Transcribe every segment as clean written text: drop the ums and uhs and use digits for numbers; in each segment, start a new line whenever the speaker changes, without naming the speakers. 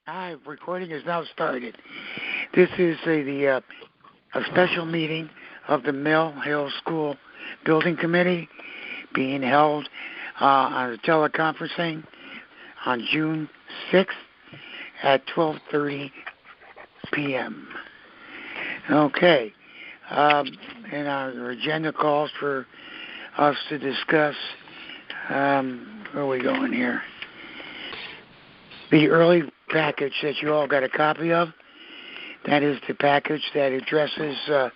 Hi, recording is now started. This is a special meeting of the Mill Hill School Building Committee being held on a teleconferencing on June 6th at 12:30 p.m. Okay, and our agenda calls for us to discuss, where are we going here? The early package that you all got a copy of. That is the package that addresses the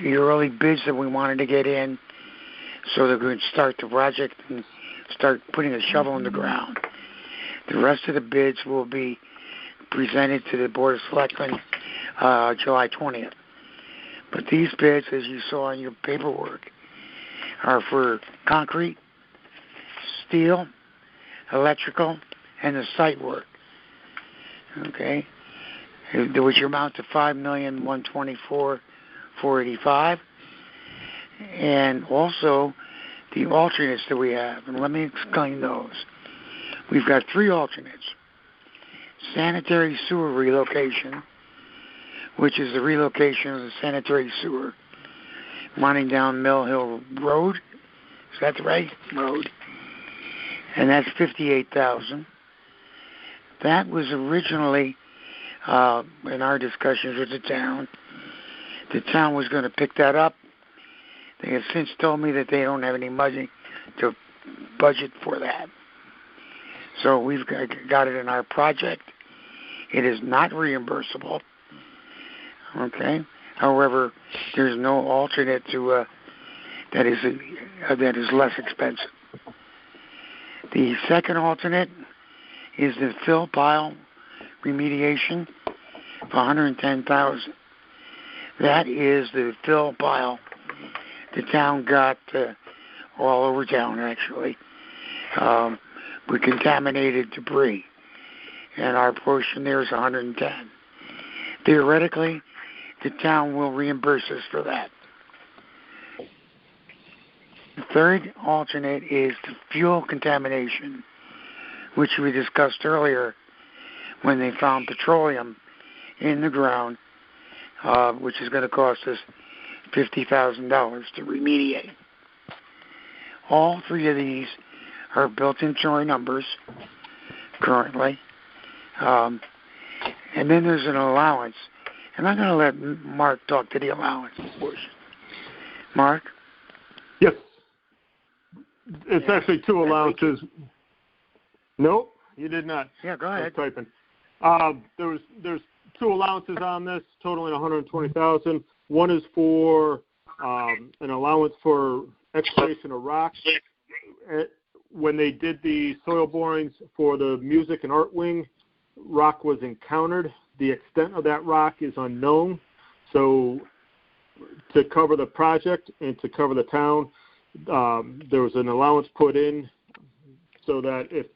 early bids that we wanted to get in so that we could start the project and start putting a shovel in the ground. The rest of the bids will be presented to the Board of Selectmen July 20th. But these bids, as you saw in your paperwork, are for concrete, steel, electrical, and the site work. Okay, which amount to $5,124,485, and also the alternates that we have. And let me explain those. We've got 3 alternates: sanitary sewer relocation, which is the relocation of the sanitary sewer running down Mill Hill Road. Is that the right road? And that's $58,000. That was originally, in our discussions with the town was going to pick that up. They have since told me that they don't have any money to budget for that. So we've got it in our project. It is not reimbursable. Okay. However, there's no alternate to that is less expensive. The second alternate is the fill pile remediation for $110,000. That is the fill pile the town got all over town, actually, with contaminated debris, and our portion there is $110,000. Theoretically, the town will reimburse us for that. The third alternate is the fuel contamination, which we discussed earlier when they found petroleum in the ground, which is going to cost us $50,000 to remediate. All 3 of these are built into our numbers currently. And then there's an allowance. And I'm going to let Mark talk to the allowance portion. Mark?
Yes. It's actually 2 allowances. No, you did not.
Yeah, go ahead.
I was typing. There's 2 allowances on this, totaling $120,000. One is for an allowance for excavation of rocks. When they did the soil borings for the music and art wing, rock was encountered. The extent of that rock is unknown. So to cover the project and to cover the town, there was an allowance put in so that if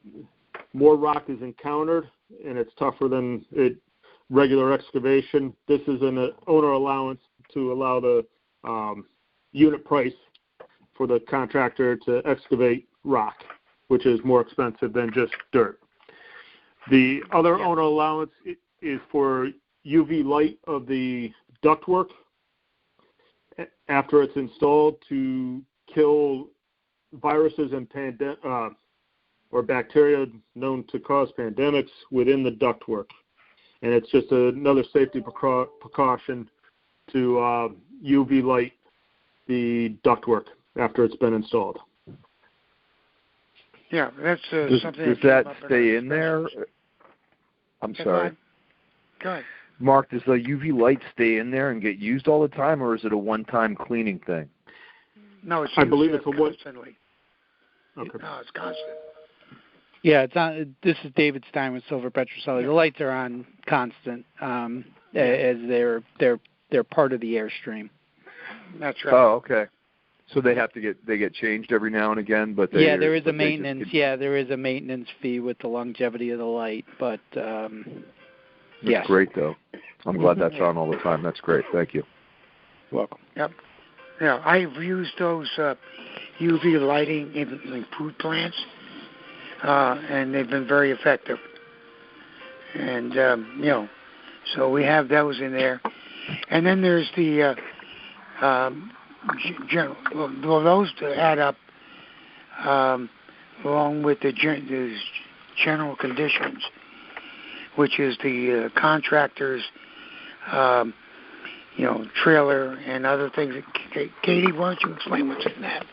more rock is encountered and it's tougher than regular excavation, this is an owner allowance to allow the unit price for the contractor to excavate rock, which is more expensive than just dirt. The other owner allowance is for UV light of the ductwork after it's installed to kill viruses and or bacteria known to cause pandemics within the ductwork. And it's just another safety precaution to UV light the ductwork after it's been installed.
Yeah, that's something.
Does that stay in there? I'm sorry.
Go ahead.
Mark, does the UV light stay in there and get used all the time, or is it a one-time cleaning thing?
No, it's
I believe it's
constantly.
Okay.
No, it's constant.
Yeah, it's on. This is David Stein with Silver Petrocelli. The lights are on constant, as they're part of the airstream.
That's right.
Oh, okay. So they get changed every now and again, but
there is a maintenance. There is a maintenance fee with the longevity of the light, but
That's great, though. I'm glad that's on all the time. That's great. Thank you.
Welcome.
Yep. Yeah, I've used those UV lighting in food plants, and they've been very effective. And, so we have those in there. And then there's the general, well, those add up along with the general conditions, which is the contractors, trailer and other things. Katie, why don't you explain what's in that?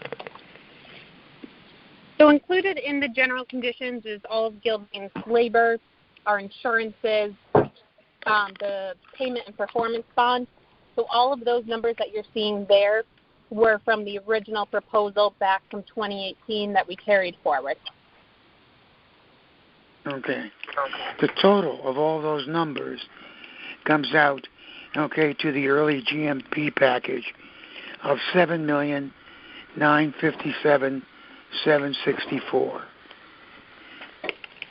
So included in the general conditions is all of Gildane's labor, our insurances, the payment and performance bond. So all of those numbers that you're seeing there were from the original proposal back from 2018 that we carried forward.
Okay. The total of all those numbers comes out, to the early GMP package of $7,957,764.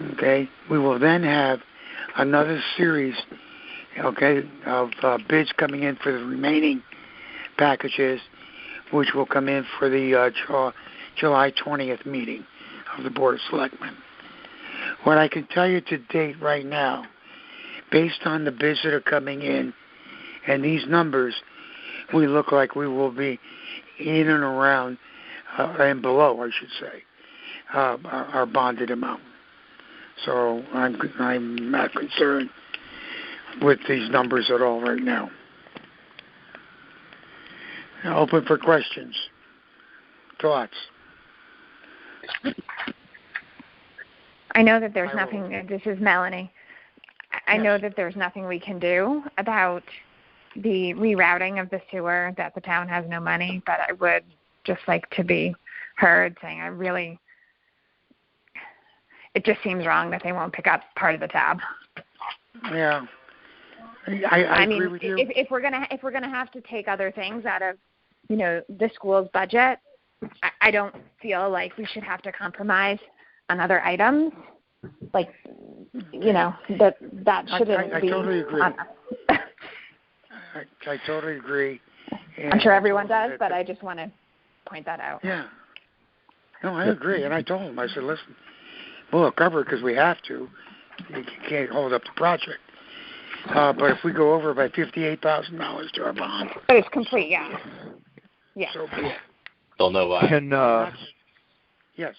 Okay. We will then have another series, of bids coming in for the remaining packages, which will come in for the July 20th meeting of the Board of Selectmen. What I can tell you to date right now, based on the bids that are coming in and these numbers, we look like we will be in and around and below, I should say, our bonded amount. So I'm not concerned with these numbers at all right now. Open for questions. Thoughts?
I know that there's nothing, this is Melanie. I know that there's nothing we can do about the rerouting of the sewer, that the town has no money, but I would just like to be heard saying it just seems wrong that they won't pick up part of the tab.
Yeah. I agree with you.
If we're gonna have to take other things out of, the school's budget, I don't feel like we should have to compromise on other items. Like, that shouldn't be.
I totally agree.
On us.
I totally agree. And
I'm sure everyone does, but I just want to point that out.
Yeah. No, I agree. And I told him, I said, listen, we'll cover it because we have to. You can't hold up the project. But if we go over by $58,000 to our bond.
But it's complete, yeah. Yeah.
So be it.
Don't know why.
Yes.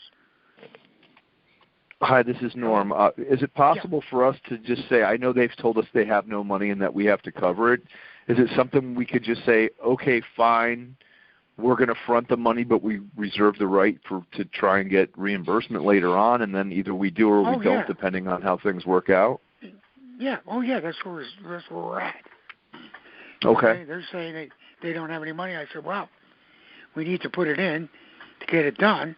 Hi, this is Norm. Is it possible for us to just say, I know they've told us they have no money and that we have to cover it. Is it something we could just say, okay, fine, we're going to front the money, but we reserve the right to try and get reimbursement later on, and then either we do or we don't, depending on how things work out?
Yeah. Oh, yeah, that's where we're at.
Okay.
They're saying they don't have any money. I said, well, we need to put it in to get it done,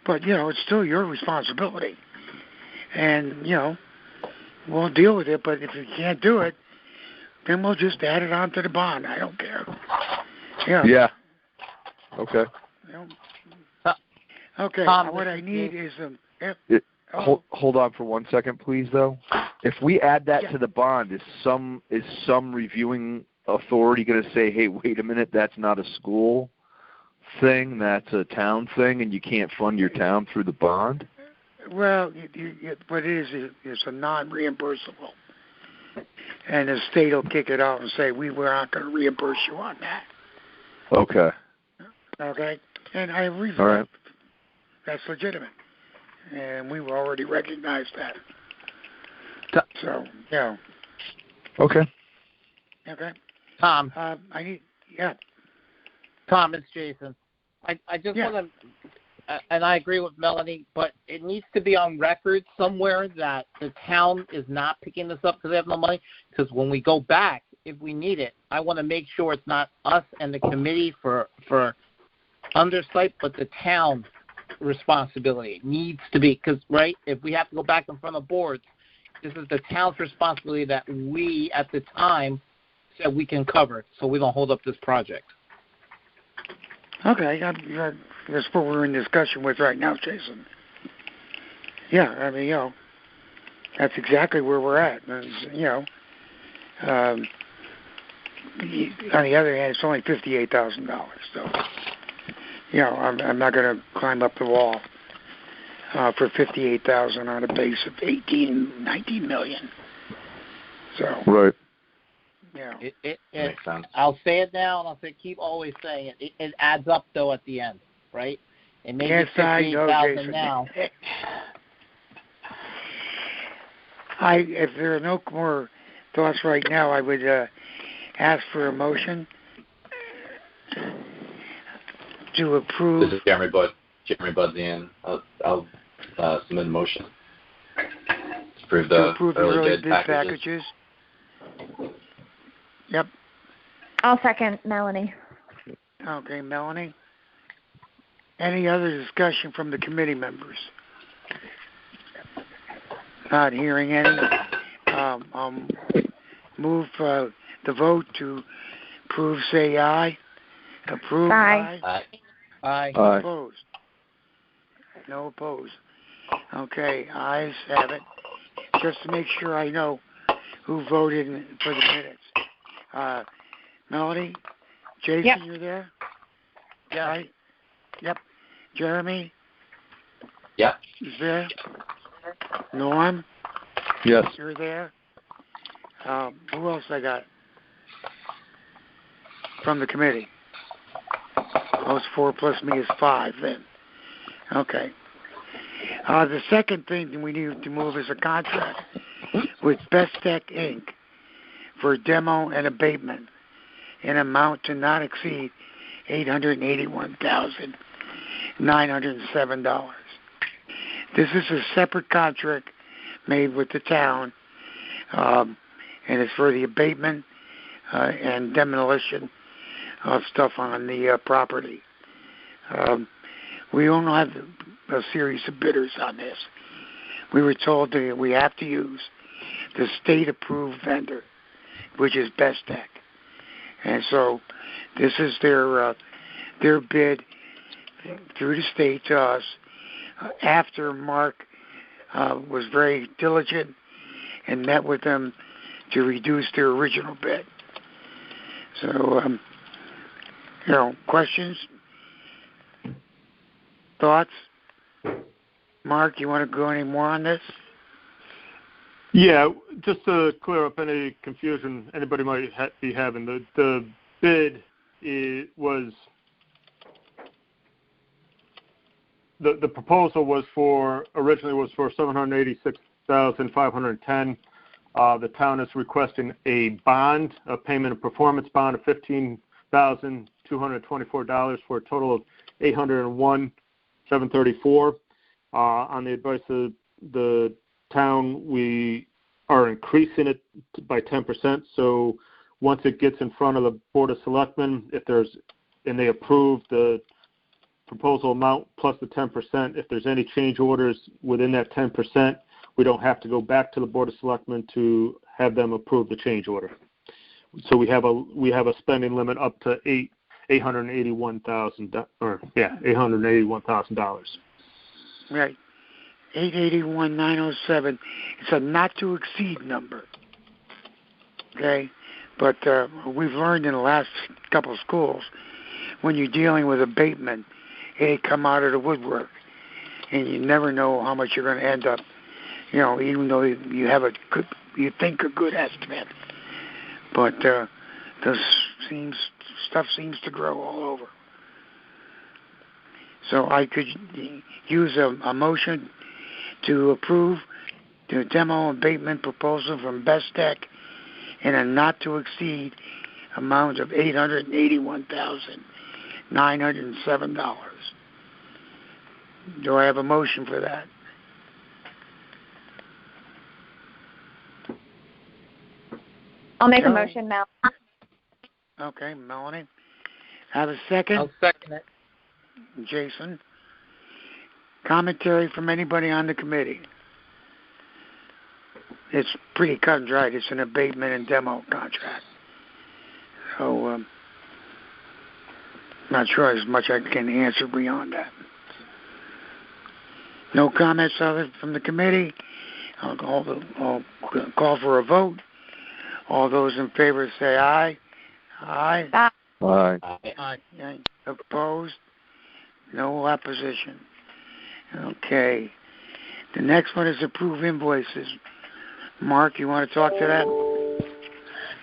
but, it's still your responsibility. And, we'll deal with it, but if you can't do it, then we'll just add it on to the bond. I don't care.
Yeah. Okay.
Okay.
Tom,
what I need is
hold on for 1 second, please. Though, if we add that to the bond, is some reviewing authority going to say, "Hey, wait a minute, that's not a school thing, that's a town thing, and you can't fund your town through the bond"?
Well, what it is a non-reimbursable. And the state will kick it out and say, we're not going to reimburse you on that.
Okay.
Okay? And I agree with
that. All right.
That's legitimate. And we already recognized that. So,
Okay.
Okay.
Tom.
Tom,
it's Jason. I just want to, and I agree with Melanie, but it needs to be on record somewhere that the town is not picking this up because they have no money. Because when we go back, if we need it, I want to make sure it's not us and the committee for undersight, but the town responsibility. It needs to be, because, right, if we have to go back in front of boards, this is the town's responsibility that we, at the time, said we can cover, so we don't hold up this project.
Okay, that's what we're in discussion with right now, Jason. Yeah, I mean, that's exactly where we're at. And, on the other hand, it's only $58,000, so, I'm not going to climb up the wall for $58,000 on a base of $19 million. So
Right.
yeah,
It
Makes sense.
I'll say it now, and I'll keep always saying it. It adds up though at the end, right? It may
yes,
be
I know,
58,000
Jason.
now.
If there are no more thoughts right now, I would ask for a motion to approve.
This is Jeremy Budzian. I'll submit a motion to approve the early bid packages.
Yep.
I'll second Melanie.
Okay, Melanie. Any other discussion from the committee members? Not hearing any. I'll move the vote to approve. Say aye. Approve.
Aye.
Aye.
Aye.
Aye.
Opposed? No opposed. Okay, ayes have it. Just to make sure I know who voted for the minutes. Melody? Jason,
Yep.
you're there?
Yeah.
Right? Yep. Jeremy?
Yep.
Is there? Norm?
Yes.
You're there? Who else I got? From the committee? Oh, it's 4 plus me is 5 then. Okay. The second thing we need to move is a contract with Best Tech Inc. for demo and abatement in amount to not exceed $881,907. This is a separate contract made with the town, and it's for the abatement and demolition of stuff on the property. We only have a series of bidders on this. We were told that we have to use the state-approved vendor, which is Best Tech. And so this is their bid through the state to us after Mark was very diligent and met with them to reduce their original bid. So, questions? Thoughts? Mark, you want to go any more on this?
Yeah, just to clear up any confusion anybody might be having, the bid was the proposal originally was for $786,510. The town is requesting a bond, a payment and performance bond of $15,224 for a total of $801,734. On the advice of the town, we are increasing it by 10%. So once it gets in front of the Board of Selectmen, and they approve the proposal amount plus the 10%, if there's any change orders within that 10%, we don't have to go back to the Board of Selectmen to have them approve the change order. So we have a spending limit up to $881,000.
Right. 881,907. It's a not to exceed number. Okay? But we've learned in the last couple of schools, when you're dealing with abatement, it come out of the woodwork. And you never know how much you're going to end up, even though you have you think a good estimate. But stuff seems to grow all over. So I could use a motion to approve the demo abatement proposal from Best Tech in a not to exceed amount of $881,907. Do I have a motion for that?
I'll make a motion, Mel.
Okay, Melanie. Have a second?
I'll second it.
Jason. Commentary from anybody on the committee? It's pretty cut and dried. It's an abatement and demo contract. So, not sure as much I can answer beyond that. No comments from the committee. I'll call for a vote. All those in favor say aye. Aye.
Aye.
Aye.
Opposed? No opposition. Okay. The next one is approve invoices. Mark, you want to talk to that?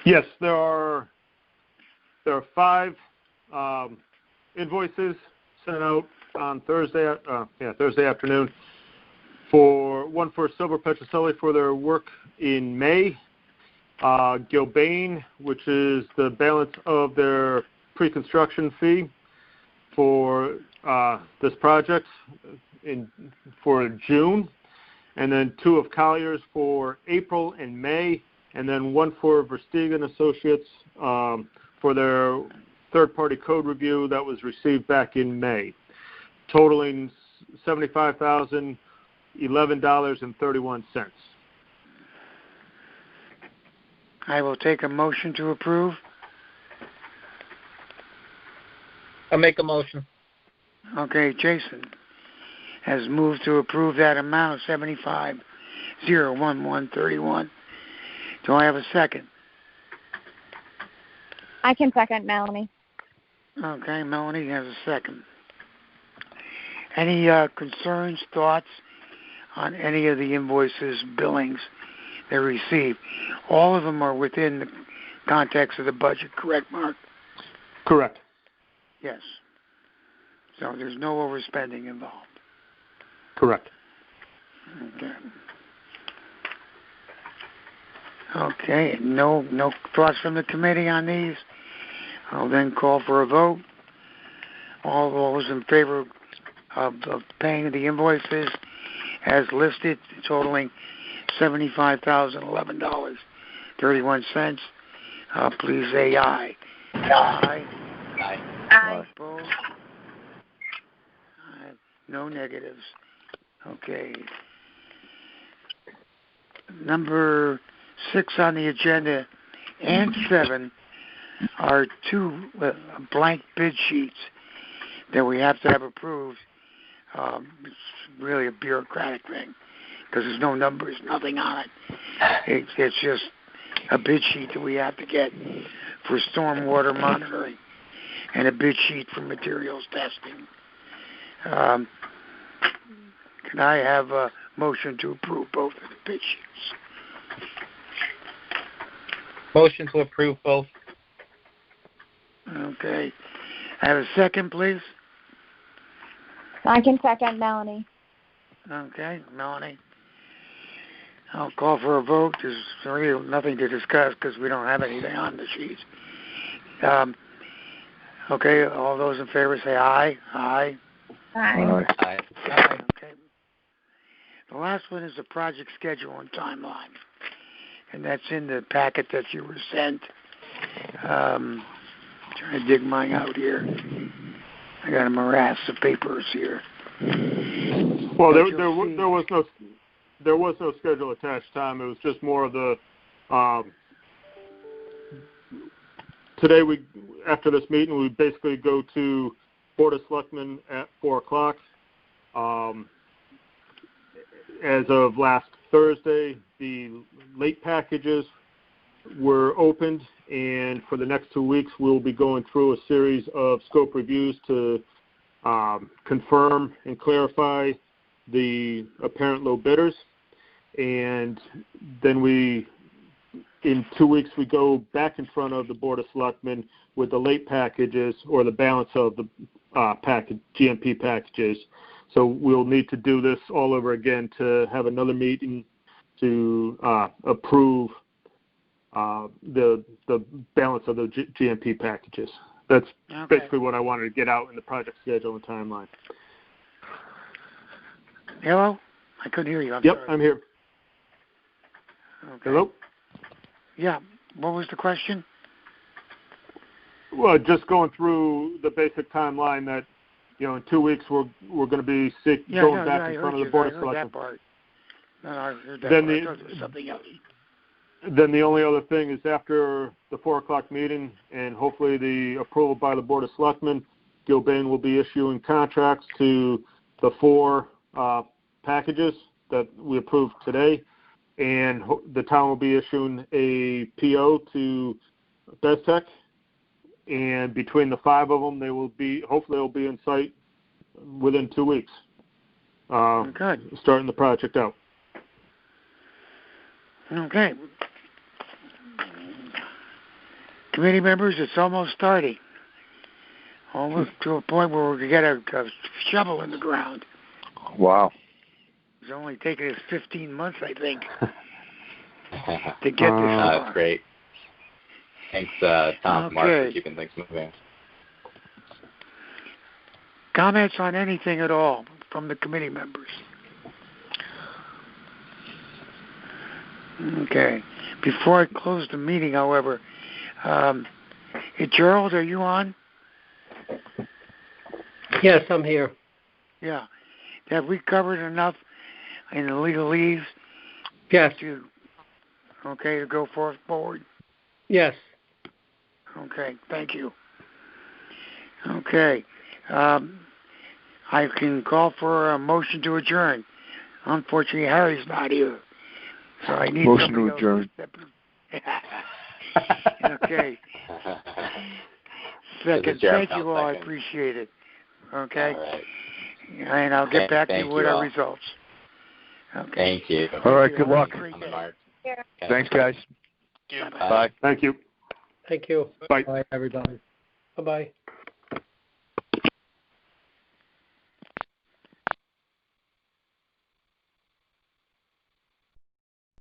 Yes, there are 5 invoices sent out on Thursday afternoon. One for Silver Petroselli for their work in May. Gilbane, which is the balance of their pre-construction fee for this project for June, and then 2 of Collier's for April and May, and then 1 for Verstegen Associates for their third-party code review that was received back in May, totaling $75,011.31.
I will take a motion to approve.
I'll make a motion.
Okay, Jason has moved to approve that amount of $75,011.31. Do I have a second?
I can second, Melanie.
Okay, Melanie has a second. Any concerns, thoughts on any of the invoices, billings they received? All of them are within the context of the budget, correct, Mark?
Correct.
Yes. So there's no overspending involved.
Correct.
Okay. Okay, no thoughts from the committee on these? I'll then call for a vote. All those in favor of paying the invoices as listed, totaling $75,011.31. Please say aye. Aye.
Aye.
Aye.
Opposed? No negatives. Okay. Number 6 on the agenda and 7 are 2 blank bid sheets that we have to have approved. It's really a bureaucratic thing because there's no numbers, nothing on it. It's just a bid sheet that we have to get for stormwater monitoring and a bid sheet for materials testing. Can I have a motion to approve both of the bid sheets?
Motion to approve both.
Okay. I have a second, please.
I can second, Melanie.
Okay, Melanie. I'll call for a vote. There's really nothing to discuss because we don't have anything on the sheets. Okay, all those in favor say aye. Aye.
Aye.
Aye.
Aye. Okay. The last one is the project schedule and timeline, and that's in the packet that you were sent. Trying to dig mine out here. I got a morass of papers here.
Well, there was no schedule attached, Tom. It was just more of the today after this meeting we basically go to Board of Selectmen at 4:00. As of last Thursday, the late packages were opened, and for the next 2 weeks we'll be going through a series of scope reviews to confirm and clarify the apparent low bidders. And then in 2 weeks we go back in front of the Board of Selectmen with the late packages or the balance of the GMP packages. So we'll need to do this all over again to have another meeting to approve the balance of the GMP packages. That's basically what I wanted to get out in the project schedule and timeline.
Hello? I couldn't hear you. I'm
sorry.
Yep,
I'm here.
Okay.
Hello?
Yeah. What was the question?
Well, just going through the basic timeline that, in 2 weeks we're going to be going back in front of the Board of Selectmen.
That part. No, I heard that
then
part. I thought it was something else.
Then the only other thing is after the 4:00 meeting and hopefully the approval by the Board of Selectmen, Gilbane will be issuing contracts to the 4 packages that we approved today, and the town will be issuing a PO to Bestech, and between the 5 of them, hopefully they'll be in site within 2 weeks.
Good.
Starting the project out.
Okay. committee members, it's almost starting. Almost to a point where we can get a shovel in the ground.
Wow.
It's only taken us 15 months, I think, to get this far.
That's great. Thanks, Tom and Mark, for keeping things moving.
Comments on anything at all from the committee members? Okay. Before I close the meeting, however, hey, Gerald, are you on?
Yes, I'm here.
Yeah. Have we covered enough in the legalese?
Yes.
To go forward?
Yes.
Okay, thank you. Okay. I can call for a motion to adjourn. Unfortunately, Harry's not here, so I need
motion to adjourn.
Okay. Second. Thank you all. I appreciate it. Okay.
All right.
And I'll get back to you with our results. Okay.
Thank you.
All right. Good luck.
Thanks,
guys.
Bye.
Bye.
Thank you.
Thank you.
Bye.
Bye, everybody. Bye-bye.